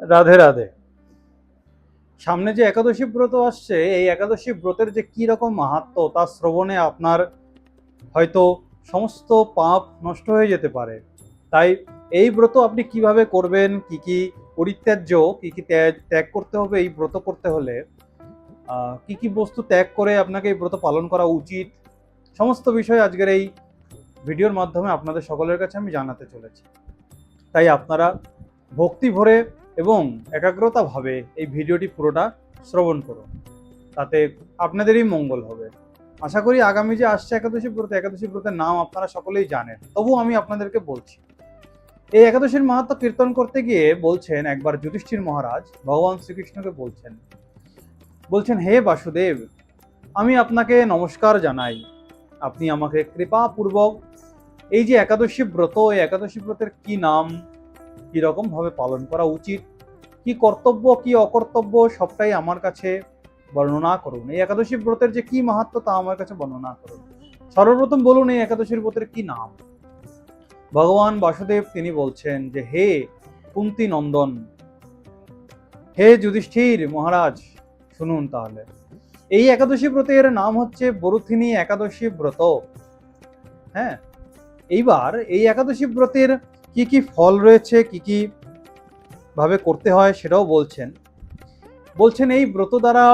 রাধে রাধে। সামনে যে একাদশী ব্রত আসছে, এই একাদশী ব্রতের যে কি রকম মাহাত্ম্য তা শ্রবণে আপনার হয়তো সমস্ত পাপ নষ্ট হয়ে যেতে পারে। তাই এই ব্রত আপনি কিভাবে করবেন, কি কি পরিত্যাজ্য, কি কি ত্যাগ ত্যাগ করতে হবে এই ব্রত করতে হলে, কি কি বস্তু ত্যাগ করে আপনাকে এই ব্রত পালন করা উচিত, সমস্ত বিষয় আজকের এই ভিডিওর মাধ্যমে আপনাদের সকলের কাছে আমি জানাতে চলেছি। তাই আপনারা ভক্তি ভরে এবং একাগ্রতা ভাবে এই ভিডিওটি পুরোটা শ্রবণ করুন, তাতে আপনাদেরই মঙ্গল হবে। আশা করি আগামী যে আসছে একাদশী ব্রতের নাম আপনারা সকলেই জানেন, তবু আমি আপনাদেরকে বলছি। এই একাদশীর মাহাত্ম্য কীর্তন করতে গিয়ে বলছেন, একবার যুধিষ্ঠির মহারাজ ভগবান শ্রীকৃষ্ণকে বলছেন, হে বাসুদেব, আমি আপনাকে নমস্কার জানাই। আপনি আমাকে কৃপাপূর্বক এই যে একাদশী ব্রত, এই একাদশী ব্রতের কি নাম, কি রকম ভাবে পালন করা উচিত, কি কর্তব্য কি অকর্তব্য, সবটাই আমার কাছে বর্ণনা করুন। এই একাদশী ব্রতের যে কি মাহাত্ম্য তা আমার কাছে বর্ণনা করুন। সর্বপ্রথম বলুন এই একাদশীর ব্রতের কি নাম। ভগবান বাসুদেব তিনি বলছেন যে, হে কুন্তি নন্দন, হে যুধিষ্ঠির মহারাজ, শুনুন তাহলে। এই একাদশী ব্রতের নাম হচ্ছে বরুথিনী একাদশী ব্রত। হ্যাঁ, এইবার এই একাদশী ব্রতের কি কি ফল রয়েছে, কি কি ভাবে করতে হয় সেটাও বলছেন এই ব্রত দ্বারা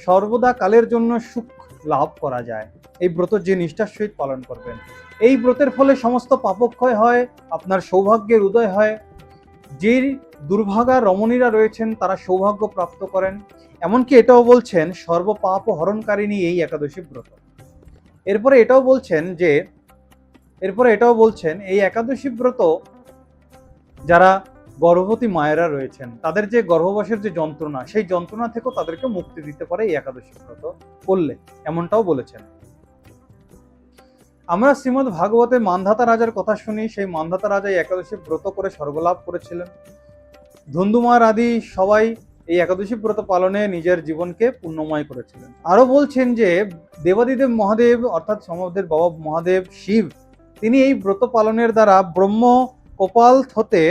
সর্বদা কালের জন্য সুখ লাভ করা যায়। এই ব্রত যে নিষ্ঠার সহিত পালন করবেন, এই ব্রতের ফলে সমস্ত পাপক্ষয় হয়, আপনার সৌভাগ্যের উদয় হয়। যে দুর্ভাগা রমণীরা রয়েছেন তারা সৌভাগ্য প্রাপ্ত করেন। এমনকি এটাও বলছেন সর্বপাপ হরণকারিণী এই একাদশী ব্রত। এরপরে এটাও বলছেন এই একাদশী ব্রত যারা গর্ভবতী মায়েরা রয়েছেন তাদের যে গর্ভবাসের যে যন্ত্রণা, সেই যন্ত্রণা থেকেও তাদেরকে মুক্তি দিতে পারে এই একাদশী ব্রত করলে, এমনটাও বলেছেন। আমরা শ্রীমদ্ ভাগবতে মান্ধাতা রাজার কথা শুনি। সেই মান্ধাতা রাজা এই একাদশী ব্রত করে স্বর্গলাভ করেছিলেন। ধুন্ধুমার আদি সবাই এই একাদশী ব্রত পালনে নিজের জীবনকে পুণ্যময় করেছিলেন। আরো বলছেন যে দেবাদিদেব মহাদেব অর্থাৎ সমুদ্রের বাবা মহাদেব শিব, তিনি এই ব্রত পালনের দ্বারা ব্রহ্ম কপাল হতে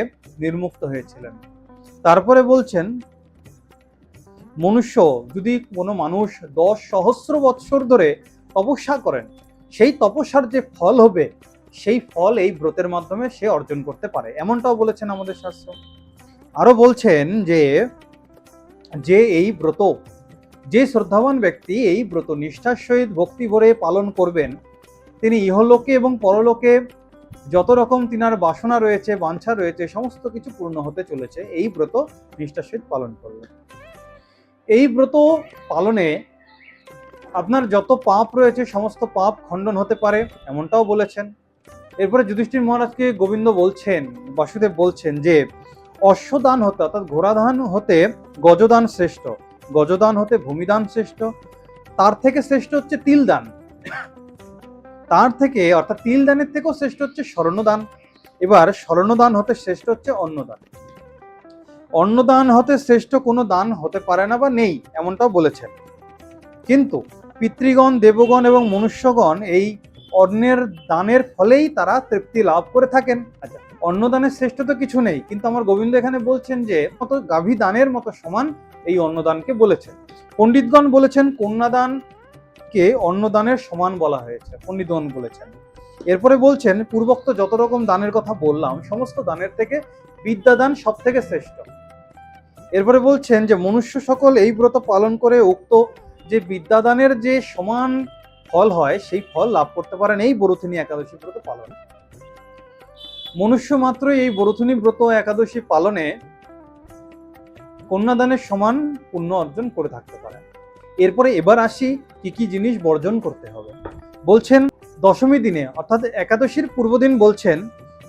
নির্মুক্ত হয়েছিলেন। তারপরে বলছেন, যদি কোনো মানুষ 10,000 বৎসর ধরে তপস্যা করেন, সেই তপস্যার যে ফল হবে, সেই ফল এই ব্রতের মাধ্যমে সে অর্জন করতে পারে, এমনটাও বলেছেন আমাদের শাস্ত্র। আরো বলছেন যে এই ব্রত, যে শ্রদ্ধাবান ব্যক্তি এই ব্রত নিষ্ঠার সহিত ভক্তি ভরে পালন করবেন, তিনি ইহলোকে এবং পরলোকে যত রকম তিনার বাসনা রয়েছে, বাঞ্ছা রয়েছে, সমস্ত কিছু পূর্ণ হতে চলেছে এই ব্রত নিষ্ঠার সহিত পালন করলে। এই ব্রত পালনে আপনার যত পাপ রয়েছে সমস্ত পাপ খণ্ডন হতে পারে, এমনটাও বলেছেন। এরপরে যুধিষ্ঠির মহারাজকে বাসুদেব বলছেন যে অশ্বদান হতে অর্থাৎ ঘোড়াদান হতে গজদান শ্রেষ্ঠ, গজদান হতে ভূমিদান শ্রেষ্ঠ, তার থেকে শ্রেষ্ঠ হচ্ছে তিলদান, তার থেকে অর্থাৎ তিল দানের থেকেও শ্রেষ্ঠ হচ্ছে স্বর্ণদান। এবার স্বর্ণদান হতে শ্রেষ্ঠ হচ্ছে অন্নদান। অন্নদান হতে শ্রেষ্ঠ কোনো দান হতে পারে না বা নেই, এমনটাও বলেছেন। কিন্তু পিতৃগণ, দেবগণ এবং মনুষ্যগণ এই অন্নের দানের ফলেই তারা তৃপ্তি লাভ করে থাকেন। আচ্ছা, অন্নদানের শ্রেষ্ঠ তো কিছু নেই, কিন্তু আমার গোবিন্দ এখানে বলছেন যে মতো গাভী দানের মতো সমান এই অন্নদানকে বলেছেন। পণ্ডিতগণ বলেছেন কন্যাদান কে অন্নদানের সমান বলা হয়েছে, পণ্ডিতগণ বলেছেন। এরপরে বলছেন পূর্বোক্ত যত রকম দানের কথা বললাম, সমস্ত দানের থেকে বিদ্যাদান সব থেকে শ্রেষ্ঠ। এরপরে বলছেন যে মনুষ্য সকল এই ব্রত পালন করে উক্ত যে বিদ্যাদানের যে সমান ফল হয়, সেই ফল লাভ করতে পারেন এই বরুথিনী একাদশী ব্রত পালন। মনুষ্য মাত্রই এই বরুথিনী ব্রত একাদশী পালনে কন্যাদানের সমান পুণ্য অর্জন করে থাকতে পারে। এরপরে এবার আসি কি কি জিনিস বর্জন করতে হবে। বলছেন দশমী দিনে অর্থাৎ একাদশীর পূর্বদিন বলছেন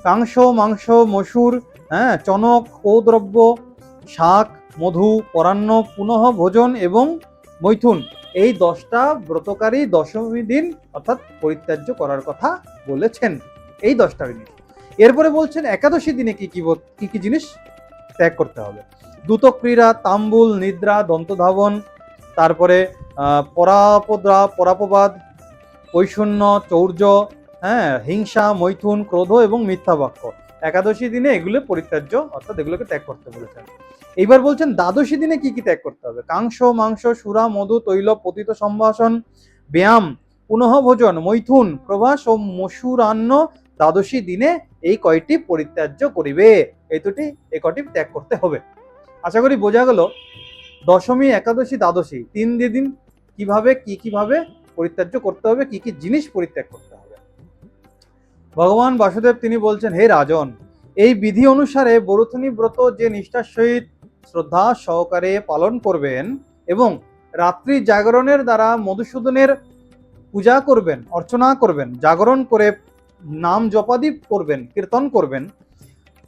কাংস, মাংস, মসুর, চনক, কৌদ্রব্য, শাক, মধু, পরান্ন, পুনঃ ভোজন এবং মৈথুন, এই 10টা ব্রতকারী দশমী দিন অর্থাৎ পরিত্যাজ্য করার কথা বলেছেন, এই 10টা জিনিস। এরপরে বলছেন একাদশী দিনে কি কি জিনিস ত্যাগ করতে হবে। দ্রুতক্রীড়া, তাম্বুল, নিদ্রা, দন্তধাবন, তারপরে পরাপবাদ, পৈশূন্য, চৌর্য, হিংসা, মৈথুন, ক্রোধ এবং মিথ্যা বাক্য, একাদশী দিনে এগুলো পরিত্যাজ্য, অর্থাৎ এগুলোকে ত্যাগ করতে বলেছেন। এইবার বলছেন দ্বাদশী দিনে কি কি ত্যাগ করতে হবে। কাংস, মাংস, সুরা, মধু, তৈল, পতিত সম্ভাষণ, ব্যায়াম, পুনঃ ভোজন, মৈথুন, প্রভাস ও মসুরান্ন দ্বাদশী দিনে এই কয়টি পরিত্যাজ্য করিবে। এই কটি ত্যাগ করতে হবে। আশা করি বোঝা গেল দশমী, একাদশী, দ্বাদশী 3 দিন কিভাবে পরিত্যাজ্য করতে হবে, কি কি জিনিস পরিত্যাগ করতে হবে। ভগবান বাসুদেব তিনি বলছেন, হে রাজন, এই বিধি অনুসারে বরুথনী ব্রত যে নিষ্ঠার সহিত শ্রদ্ধা সহকারে পালন করবেন এবং রাত্রি জাগরণের দ্বারা মধুসূদনের পূজা করবেন, অর্চনা করবেন, জাগরণ করে নাম জপাদি করবেন, কীর্তন করবেন,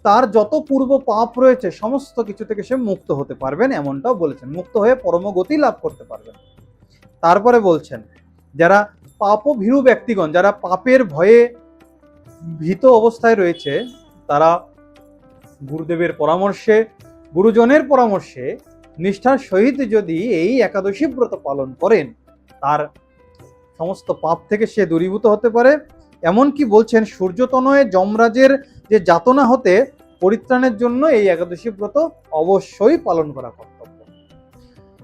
তার যত পূর্ব পাপ রয়েছে সমস্ত কিছু থেকে সে মুক্ত হতে পারবেন, এমনটাও বলেছেন। মুক্ত হয়ে পরমগতি লাভ করতে পারবেন। তারপরে বলছেন, যারা পাপভীরু ব্যক্তিগণ, যারা পাপের ভয়ে ভীত অবস্থায় রয়েছে, তারা গুরুদেবের পরামর্শে, গুরুজনের পরামর্শে নিষ্ঠার সহিত যদি এই একাদশী ব্রত পালন করেন, তার সমস্ত পাপ থেকে সে দূরীভূত হতে পারে। এমনকি বলছেন, সূর্যতনয়ে যমরাজের যে যাতনা হতে পরিত্রাণের জন্য এই একাদশী ব্রত অবশ্যই পালন করা কর্তব্য।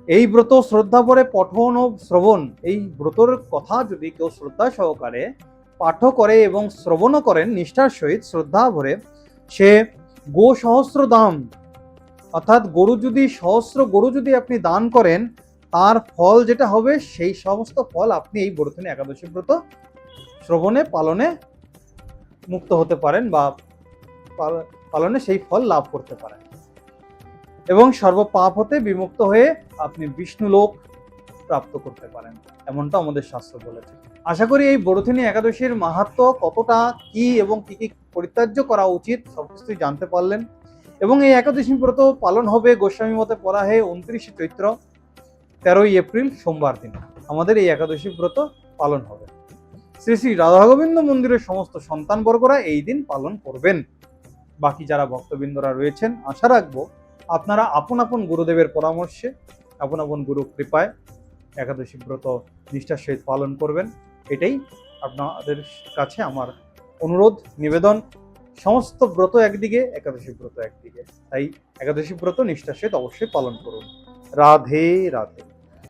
এই ব্রত শ্রদ্ধা ভরে পঠন ও শ্রবণ, এই ব্রতর কথা যদি কেউ শ্রদ্ধা সহকারে পাঠ করে এবং শ্রবণও করেন নিষ্ঠার সহিত শ্রদ্ধা ভরে, সে গো সহস্র দাম, অর্থাৎ সহস্র গরু যদি আপনি দান করেন, তার ফল যেটা হবে সেই সমস্ত ফল আপনি এই বরুথনী একাদশী ব্রত শ্রবণে পালনে মুক্ত হতে পারেন বা পালনে সেই ফল লাভ করতে পারেন এবং সর্বপাপ হতে বিমুক্ত হয়ে আপনি বিষ্ণু লোক প্রাপ্ত করতে পারেন, এমনটা আমাদের শাস্ত্র বলেছে। আশা করি এই বরুথনী একাদশীর মাহাত্ম্য কতটা কি এবং কি কি পরিত্যাজ্য করা উচিত সবকিছুই জানতে পারলেন। এবং এই একাদশী ব্রত পালন হবে গোস্বামী মতে পড়া হয় 29 চৈত্র 13 এপ্রিল সোমবার দিন আমাদের এই একাদশী ব্রত পালন হবে। শ্রী শ্রী রাধা গোবিন্দ মন্দিরের সমস্ত সন্তানবর্গরা এই দিন পালন করবেন। বাকি যারা ভক্তবৃন্দরা রয়েছেন, আশা রাখবো আপনারা আপন আপন গুরুদেবের পরামর্শে, আপন আপন গুরু কৃপায় একাদশী ব্রত নিষ্ঠার সহিত পালন করবেন। এটাই আপনাদের কাছে আমার অনুরোধ, নিবেদন। সমস্ত ব্রত একদিকে, একাদশী ব্রত একদিকে, তাই একাদশী ব্রত নিষ্ঠার সহিত অবশ্যই পালন করুন। রাধে রাধে।